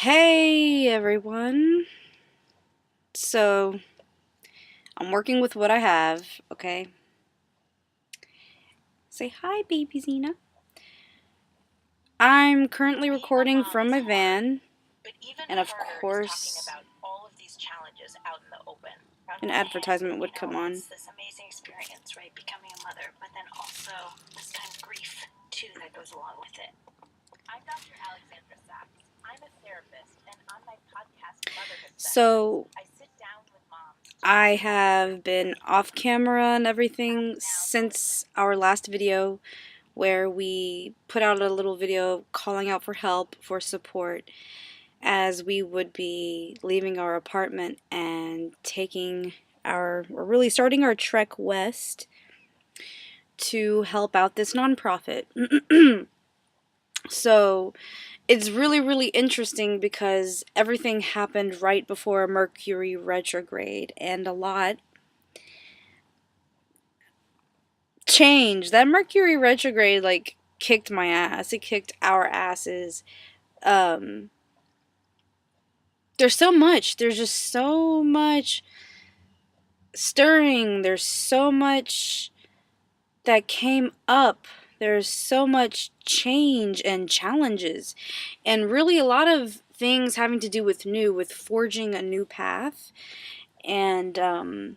Hey everyone. So, I'm working with what I have, okay? Say hi, baby Zena. I'm currently recording from my van, and of course, an advertisement would come on. It's this amazing experience, right? Becoming a mother, but then also this kind of grief, too, that goes along with it. I'm Dr. Alexandra Sachs. I'm a therapist, and on my podcast, Motherhood So, Sessions, I sit down with moms. I have been off camera and everything since our last video where we put out a little video calling out for help, for support, as we would be leaving our apartment and we're really starting our trek west to help out this nonprofit. So it's really, really interesting because everything happened right before Mercury retrograde, and a lot changed. That Mercury retrograde, like, kicked my ass. It kicked our asses. Um, there's just so much stirring. There's so much that came up. There's so much change and challenges, and really a lot of things having to do with forging a new path, and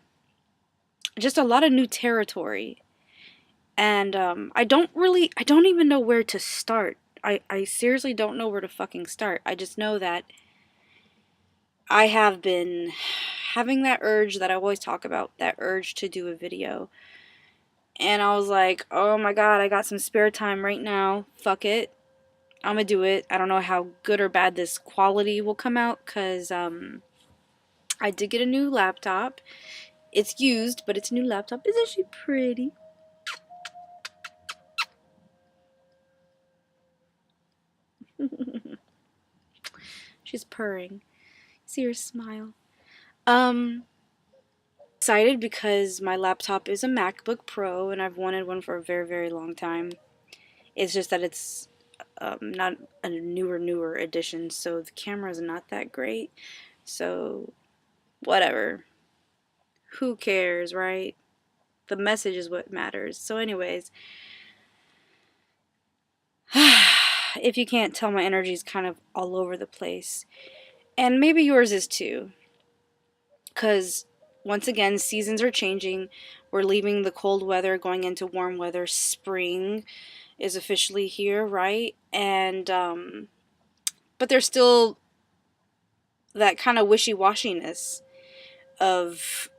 just a lot of new territory. And I don't even know where to start. I seriously don't know where to fucking start. I just know that I have been having that urge that I always talk about, that urge to do a video. And I was like, oh my god, I got some spare time right now. Fuck it. I'm gonna do it. I don't know how good or bad this quality will come out, because I did get a new laptop. It's used, but it's a new laptop. Isn't she pretty? She's purring. See her smile. Excited because my laptop is a MacBook Pro, and I've wanted one for a very, very long time. It's just that it's not a newer edition, so the camera is not that great. So, whatever. Who cares, right? The message is what matters. So, anyways, if you can't tell, my energy is kind of all over the place. And maybe yours is too. Because, once again, seasons are changing. We're leaving the cold weather, going into warm weather. Spring is officially here, right? And, but there's still that kind of wishy-washiness of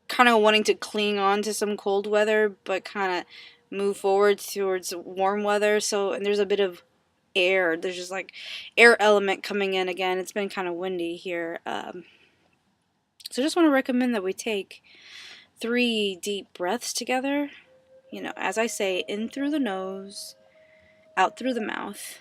kind of wanting to cling on to some cold weather, but kind of move forward towards warm weather. So, and there's a bit of air. There's just like air element coming in again. It's been kind of windy here. So I just want to recommend that we take 3 deep breaths together. You know, as I say, in through the nose, out through the mouth.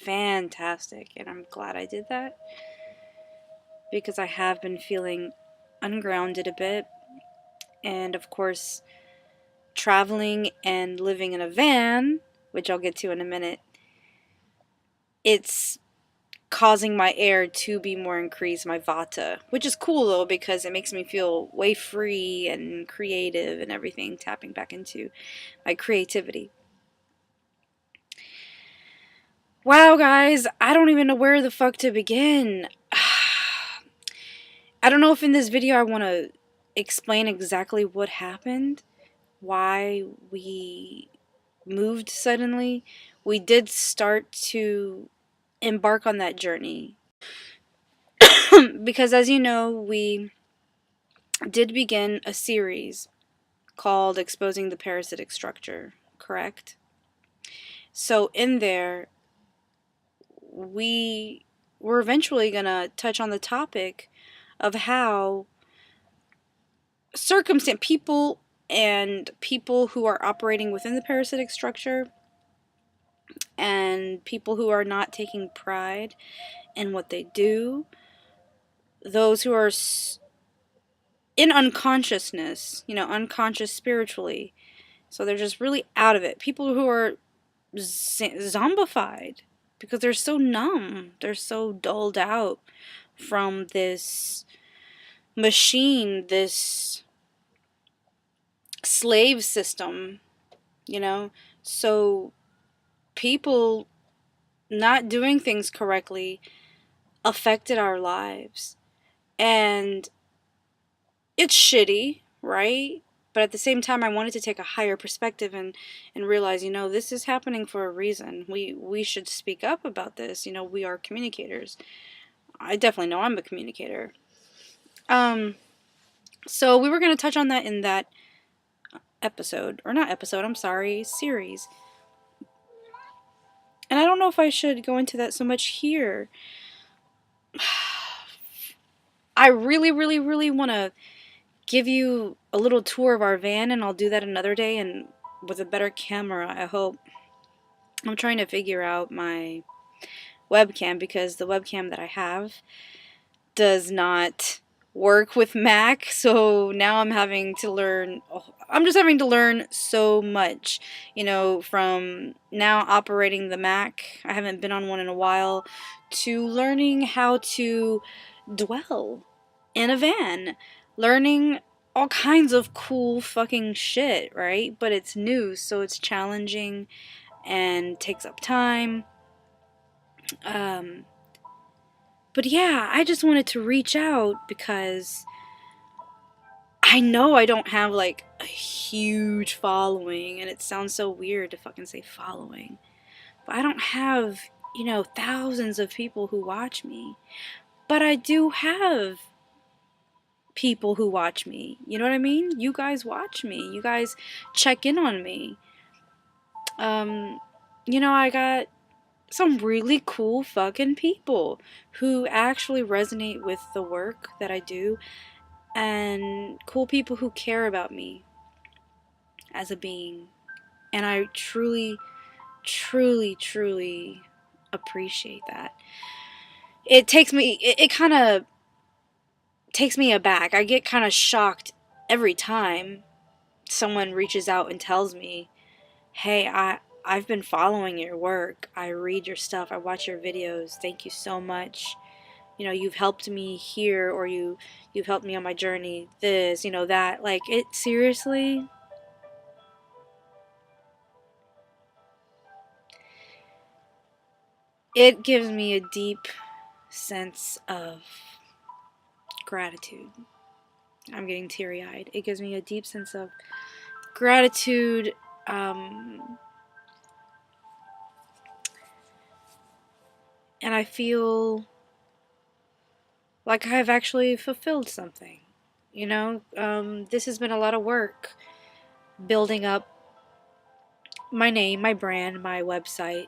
Fantastic, and I'm glad I did that because I have been feeling ungrounded a bit, and of course, traveling and living in a van, which I'll get to in a minute, it's causing my air to be more increased, my vata, which is cool though because it makes me feel way free and creative and everything, tapping back into my creativity. Wow, guys, I don't even know where the fuck to begin. I don't know if in this video I want to explain exactly what happened, why we moved suddenly. We did start to embark on that journey because, as you know, we did begin a series called Exposing the Parasitic Structure, correct? So in there, we're eventually going to touch on the topic of how people and people who are operating within the parasitic structure and people who are not taking pride in what they do, those who are in unconsciousness, unconscious spiritually, so they're just really out of it. People who are zombified because they're so numb, they're so dulled out from this machine, this slave system, you know? So people not doing things correctly affected our lives. And it's shitty, right? But at the same time, I wanted to take a higher perspective and realize, this is happening for a reason. We should speak up about this. We are communicators. I definitely know I'm a communicator. So we were going to touch on that in that series. And I don't know if I should go into that so much here. I really, really, really want to give you a little tour of our van, and I'll do that another day and with a better camera, I hope. I'm trying to figure out my webcam because the webcam that I have does not work with Mac, so now I'm just having to learn so much, from now operating the Mac. I haven't been on one in a while, to learning how to dwell in a van, learning all kinds of cool fucking shit, right? But it's new, so it's challenging and takes up time. But yeah, I just wanted to reach out because I know I don't have like a huge following, and it sounds so weird to fucking say following, but I don't have, thousands of people who watch me. But I do have people who watch me. You know what I mean? You guys watch me. You guys check in on me. I got some really cool fucking people who actually resonate with the work that I do, and cool people who care about me as a being. And I truly, truly, truly appreciate that. It kind of takes me aback. I get kind of shocked every time someone reaches out and tells me, hey, I've been following your work. I read your stuff. I watch your videos. Thank you so much. You've helped me here, or you've helped me on my journey. This, that. Like, it seriously. It gives me a deep sense of gratitude. I'm getting teary-eyed. It gives me a deep sense of gratitude. And I feel like I've actually fulfilled something. This has been a lot of work building up my name, my brand, my website.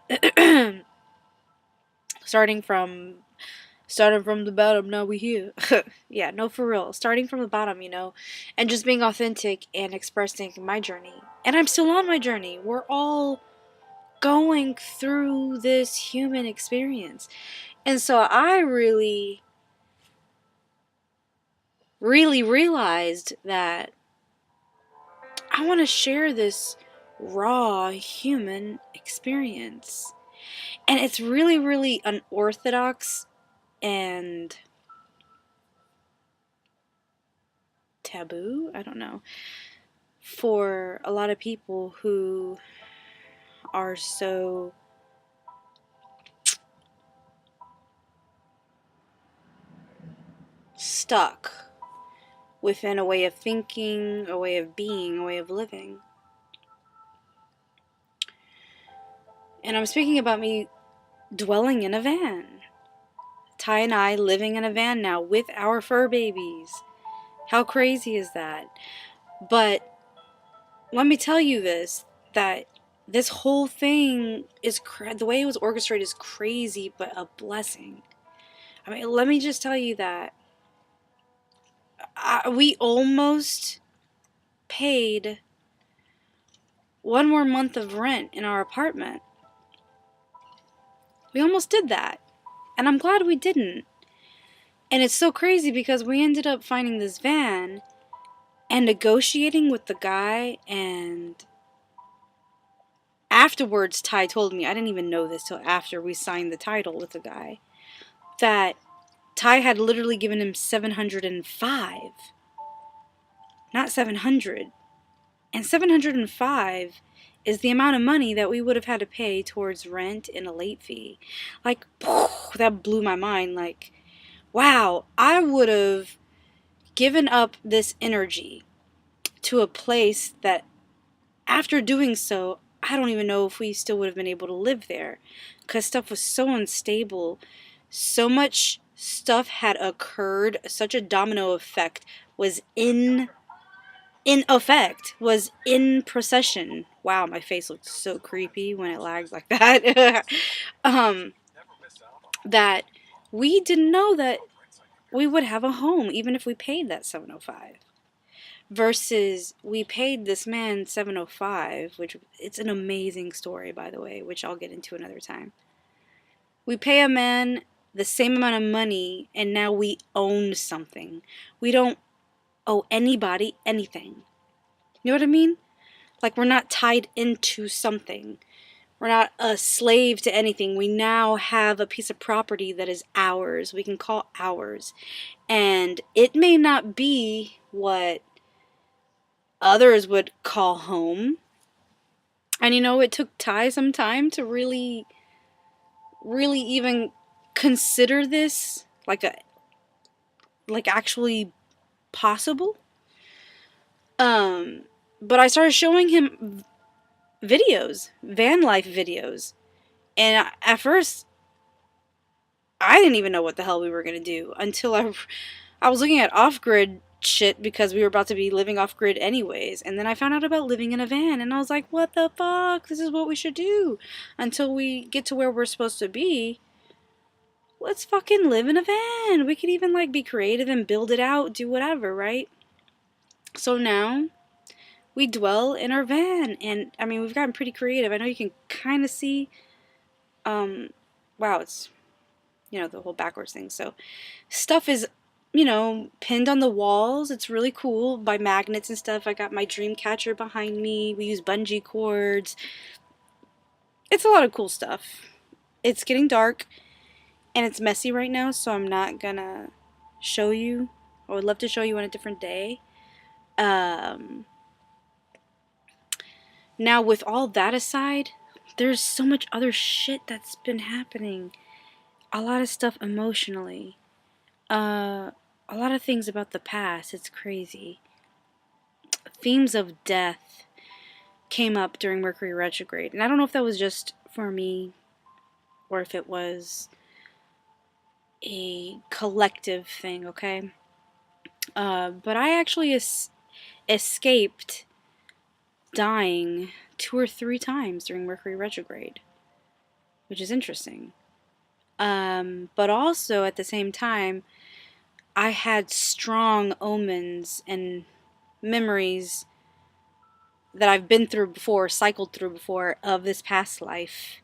starting from the bottom, now we here. Yeah, no, for real. Starting from the bottom, and just being authentic and expressing my journey. And I'm still on my journey. We're all going through this human experience. And so I really, really realized that I want to share this raw human experience. And it's really, really unorthodox and taboo, I don't know, for a lot of people who are so stuck within a way of thinking, a way of being, a way of living. And I'm speaking about me dwelling in a van. Ty and I living in a van now with our fur babies. How crazy is that? But let me tell you this, that this whole thing is the way it was orchestrated is crazy, but a blessing. I mean, let me just tell you that we almost paid one more month of rent in our apartment. We almost did that. And I'm glad we didn't. And it's so crazy because we ended up finding this van and negotiating with the guy, and afterwards Ty told me, I didn't even know this till after we signed the title with the guy, that Ty had literally given him 705, not 700. And 705 is the amount of money that we would have had to pay towards rent and a late fee. Like, that blew my mind. Like, wow, I would have given up this energy to a place that, after doing so, I don't even know if we still would have been able to live there, because stuff was so unstable. So much stuff had occurred, such a domino effect was in was in procession. Wow, my face looked so creepy when it lagged like that. um, that we didn't know that we would have a home even if we paid that 705. Versus we paid this man 705, which it's an amazing story, by the way, which I'll get into another time. We pay a man the same amount of money and now we own something. We don't owe anybody anything. You know what I mean? Like, we're not tied into something. We're not a slave to anything. We now have a piece of property that is ours. We can call ours. And it may not be what others would call home. And it took Ty some time to really even consider this like actually possible. But I started showing him videos, VanLife videos. And at first, I didn't even know what the hell we were going to do until I was looking at off-grid shit because we were about to be living off-grid anyways. And then I found out about living in a van, and I was like, what the fuck? This is what we should do. Until we get to where we're supposed to be, let's fucking live in a van. We could even be creative and build it out, do whatever, right? So now we dwell in our van, and I mean, we've gotten pretty creative. I know you can kind of see, wow, it's, the whole backwards thing. So stuff is, pinned on the walls. It's really cool by magnets and stuff. I got my dream catcher behind me. We use bungee cords. It's a lot of cool stuff. It's getting dark and it's messy right now, so I'm not gonna show you. I would love to show you on a different day. Now, with all that aside, there's so much other shit that's been happening. A lot of stuff emotionally. A lot of things about the past. It's crazy. Themes of death came up during Mercury retrograde. And I don't know if that was just for me or if it was a collective thing, okay? But I actually escaped dying 2 or 3 times during Mercury retrograde, which is interesting. But also at the same time, I had strong omens and memories that I've been through before, cycled through before, of this past life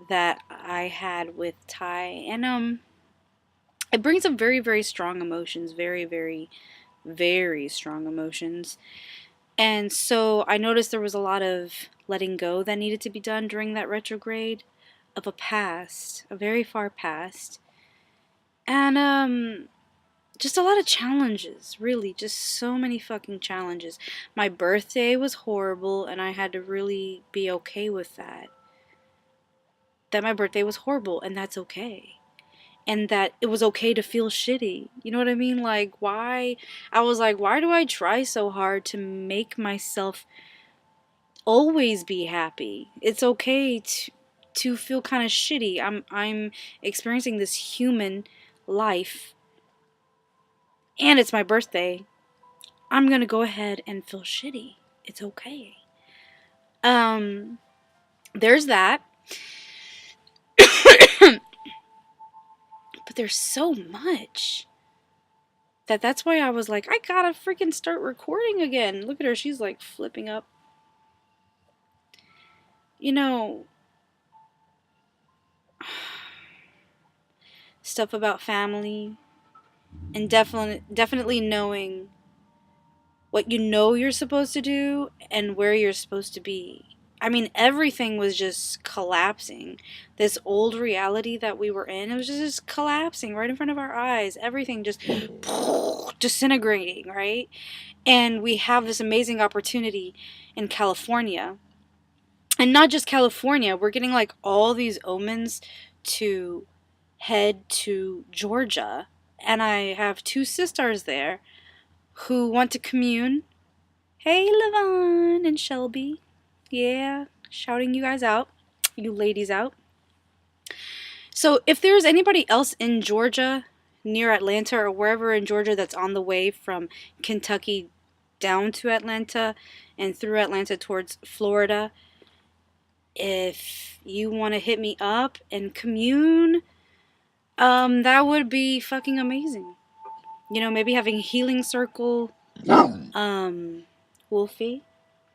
that I had with Ty. And it brings up very, very strong emotions, very, very, very strong emotions. And so I noticed there was a lot of letting go that needed to be done during that retrograde of a past, a very far past. And just a lot of challenges, really, just so many fucking challenges. My birthday was horrible, and I had to really be okay with that. That my birthday was horrible, and that's okay. And that it was okay to feel shitty. You know what I mean? Like, why? I was like, why do I try so hard to make myself always be happy? It's okay to feel kind of shitty. I'm experiencing this human life, and it's my birthday. I'm gonna go ahead and feel shitty. It's okay. There's that. But there's so much that's why I was like, I gotta freaking start recording again. Look at her, she's like flipping up. You know, stuff about family and definitely knowing what you know you're supposed to do and where you're supposed to be. I mean, everything was just collapsing. This old reality that we were in, it was just collapsing right in front of our eyes. Everything just disintegrating, right? And we have this amazing opportunity in California. And not just California, we're getting like all these omens to head to Georgia. And I have two sisters there who want to commune. Hey, Levon and Shelby. Yeah, shouting you guys out, you ladies out. So, if there's anybody else in Georgia, near Atlanta, or wherever in Georgia that's on the way from Kentucky down to Atlanta and through Atlanta towards Florida, if you want to hit me up and commune, that would be fucking amazing. You know, maybe having a healing circle. Wolfie,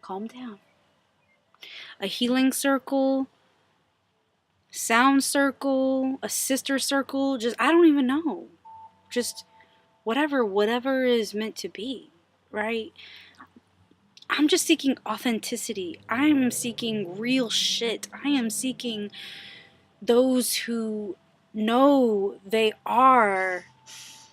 calm down. A healing circle, sound circle, a sister circle, just, I don't even know. Just whatever is meant to be, right? I'm just seeking authenticity. I'm seeking real shit. I am seeking those who know they are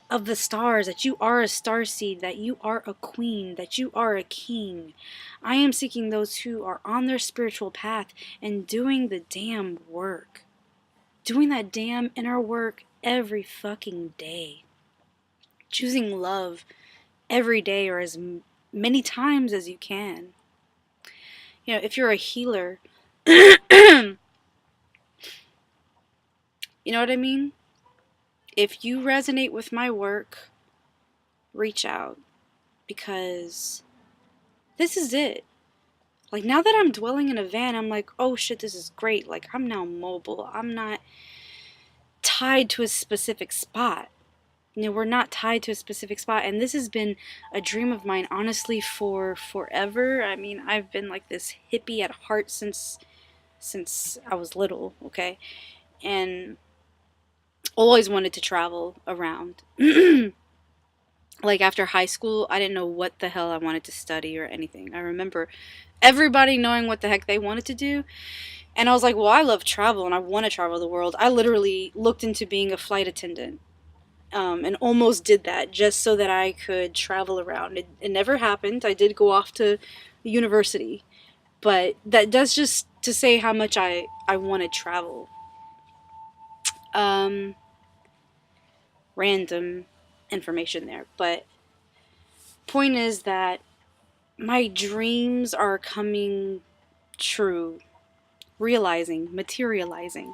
of the stars, that you are a starseed, that you are a queen, that you are a king. I am seeking those who are on their spiritual path and doing the damn work. Doing that damn inner work every fucking day. Choosing love every day or as many times as you can. You know, if you're a healer, you know what I mean? If you resonate with my work, reach out, because this is it. Like, now that I'm dwelling in a van, I'm like, oh shit, this is great. Like, I'm now mobile. I'm not tied to a specific spot. You know, we're not tied to a specific spot. And this has been a dream of mine, honestly, for forever. I mean, I've been like this hippie at heart since I was little, okay? And always wanted to travel around. Like, after high school, I didn't know what the hell I wanted to study or anything. I remember everybody knowing what the heck they wanted to do. And I was like, well, I love travel and I want to travel the world. I literally looked into being a flight attendant, and almost did that just so that I could travel around. It never happened. I did go off to university. But that's just to say how much I want to travel. Um, Random information there. But point is that my dreams are coming true, materializing.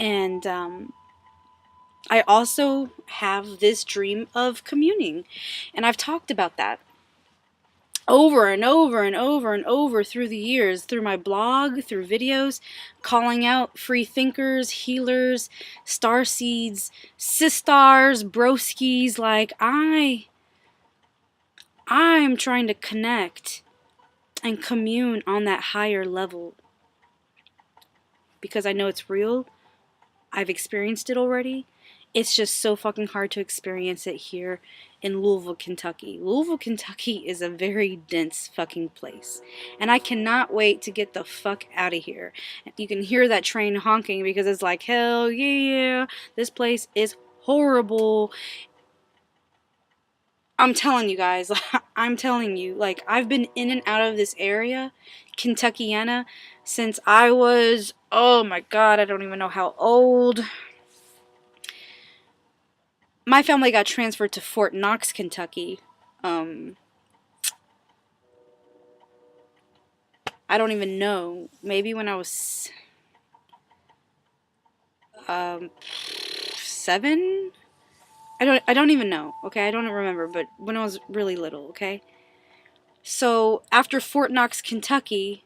And I also have this dream of communing. And I've talked about that over and over and over and over through the years, through my blog, through videos, calling out free thinkers, healers, star seeds, sistars, broskies. Like, I'm trying to connect and commune on that higher level because I know it's real. I've experienced it already. It's just so fucking hard to experience it here in Louisville, Kentucky. Louisville, Kentucky is a very dense fucking place. And I cannot wait to get the fuck out of here. You can hear that train honking because it's like, hell yeah, this place is horrible. I'm telling you guys, I'm telling you, like, I've been in and out of this area, Kentuckiana, since I was, oh my god, I don't even know how old. My family got transferred to Fort Knox, Kentucky. I don't even know. Maybe when I was 7. I don't even know. Okay, I don't remember. But when I was really little, okay. So after Fort Knox, Kentucky,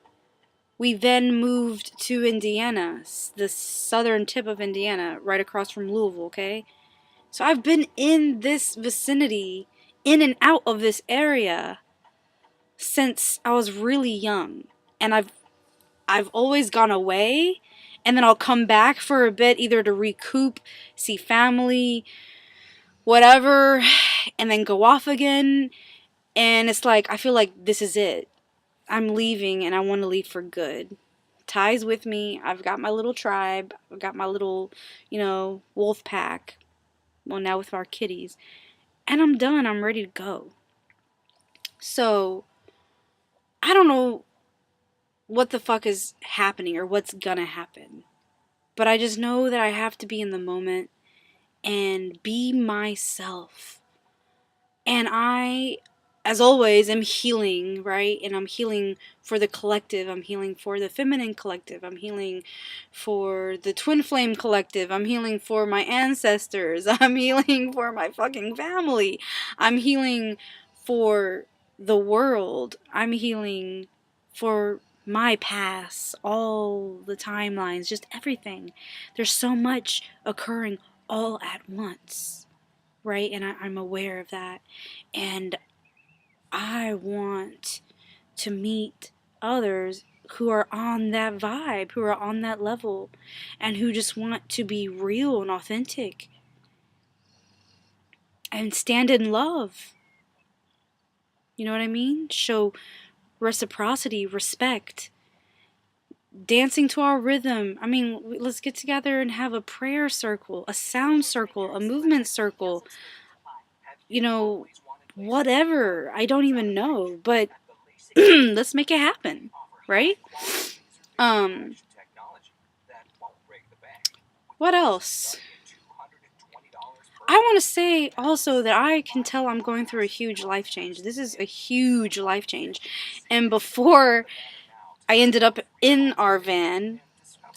we then moved to Indiana, the southern tip of Indiana, right across from Louisville, okay? So I've been in this vicinity, in and out of this area since I was really young. And I've always gone away, and then I'll come back for a bit, either to recoup, see family, whatever, and then go off again. And it's like, I feel like this is it. I'm leaving, and I want to leave for good. Ty's with me. I've got my little tribe. I've got my little, wolf pack. Well, now with our kitties. And I'm done. I'm ready to go. So, I don't know what the fuck is happening or what's gonna happen. But I just know that I have to be in the moment and be myself. And I, as always, am healing, right? And I'm healing for the collective. I'm healing for the feminine collective. I'm healing for the twin flame collective. I'm healing for my ancestors. I'm healing for my fucking family. I'm healing for the world. I'm healing for my past, all the timelines, just everything. There's so much occurring all at once, right? And I'm aware of that. And I want to meet others who are on that vibe, who are on that level, and who just want to be real and authentic and stand in love. You know what I mean? Show reciprocity, respect, dancing to our rhythm. I mean, let's get together and have a prayer circle, a sound circle, a movement circle, whatever. I don't even know, but let's make it happen, right? Um, what else? I want to say also that I can tell I'm going through a huge life change. This is a huge life change. And before I ended up in our van,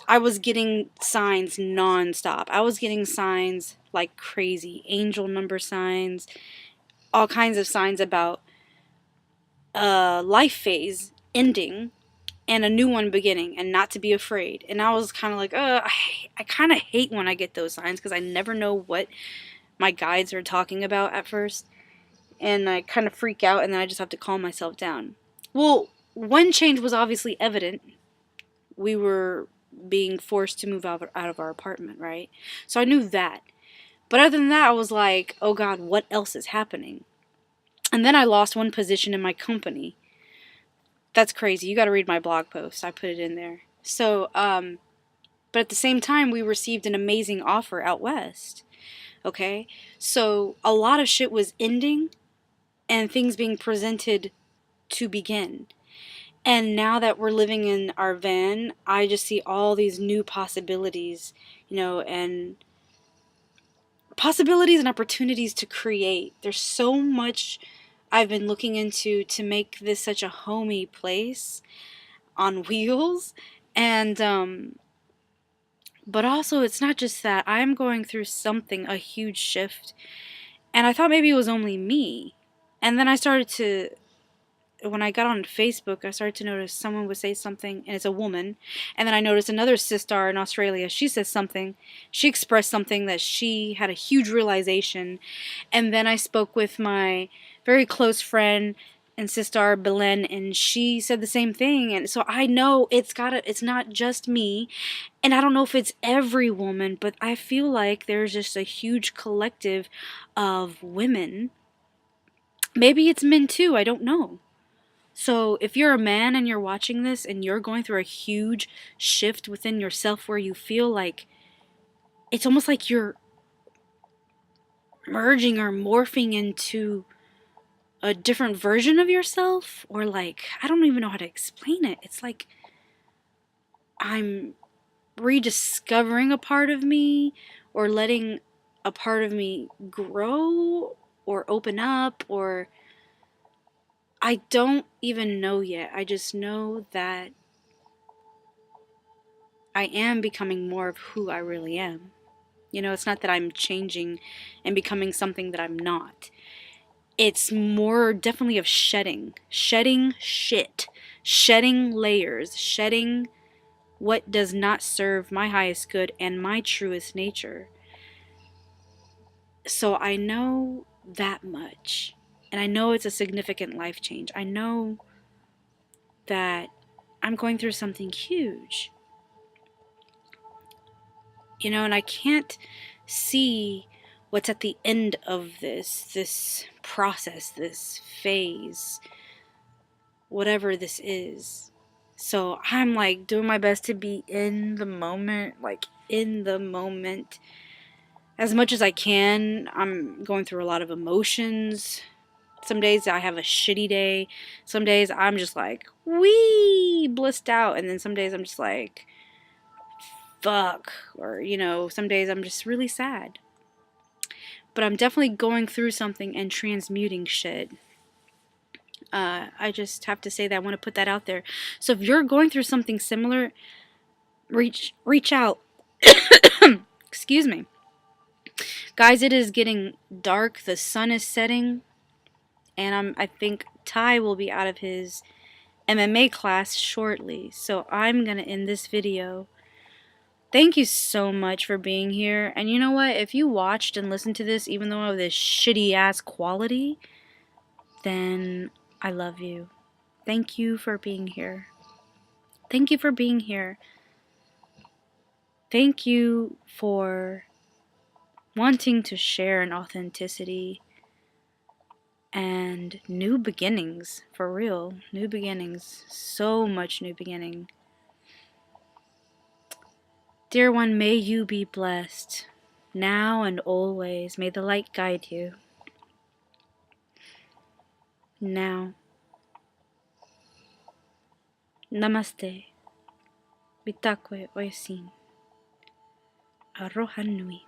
I was getting signs nonstop. I was getting signs like crazy. Angel number signs, all kinds of signs about a life phase ending and a new one beginning, and not to be afraid. And I was kind of like, I kind of hate when I get those signs because I never know what my guides are talking about at first. And I kind of freak out, and then I just have to calm myself down. Well, one change was obviously evident. We were being forced to move out of our apartment, right? So I knew that. But other than that, I was like, oh God, what else is happening? And then I lost one position in my company. That's crazy. You got to read my blog post. I put it in there. So, but at the same time, we received an amazing offer out west. Okay? So, a lot of shit was ending and things being presented to begin. And now that we're living in our van, I just see all these new possibilities, and possibilities and opportunities to create. There's so much I've been looking into to make this such a homey place on wheels. And but also, it's not just that. I'm going through something, a huge shift, and I thought maybe it was only me. And then I started to, when I got on Facebook, I started to notice someone would say something, and it's a woman. And then I noticed another sister in Australia. She says something. She expressed something that she had a huge realization. And then I spoke with my very close friend and sister Belen, and she said the same thing. And so I know it's not just me. And I don't know if it's every woman, but I feel like there's just a huge collective of women. Maybe it's men too, I don't know. So if you're a man and you're watching this and you're going through a huge shift within yourself where you feel like it's almost like you're merging or morphing into a different version of yourself, or like, I don't even know how to explain it. It's like I'm rediscovering a part of me, or letting a part of me grow or open up, or I don't even know yet. I just know that I am becoming more of who I really am. It's not that I'm changing and becoming something that I'm not. it's more definitely of shedding shit, shedding layers, shedding what does not serve my highest good and my truest nature. So I know that much, and I know it's a significant life change. I know that I'm going through something huge, and I can't see what's at the end of this process, this phase, whatever this is. So I'm like doing my best to be in the moment, like in the moment as much as I can. I'm going through a lot of emotions. Some days I have a shitty day. Some days I'm just like, wee, blissed out. And then some days I'm just like, fuck. Or, some days I'm just really sad. But I'm definitely going through something and transmuting shit. I just have to say that I want to put that out there. So if you're going through something similar, reach out. Excuse me. Guys, it is getting dark. The sun is setting. And I think Ty will be out of his MMA class shortly. So I'm going to end this video. Thank you so much for being here. And you know what? If you watched and listened to this, even though of this shitty ass quality, then I love you. Thank you for being here. Thank you for being here. Thank you for wanting to share an authenticity and new beginnings. For real. New beginnings. So much new beginning. Dear one, may you be blessed, now and always. May the light guide you. Now. Namaste. Bitakwe oyasin. Aroha nui.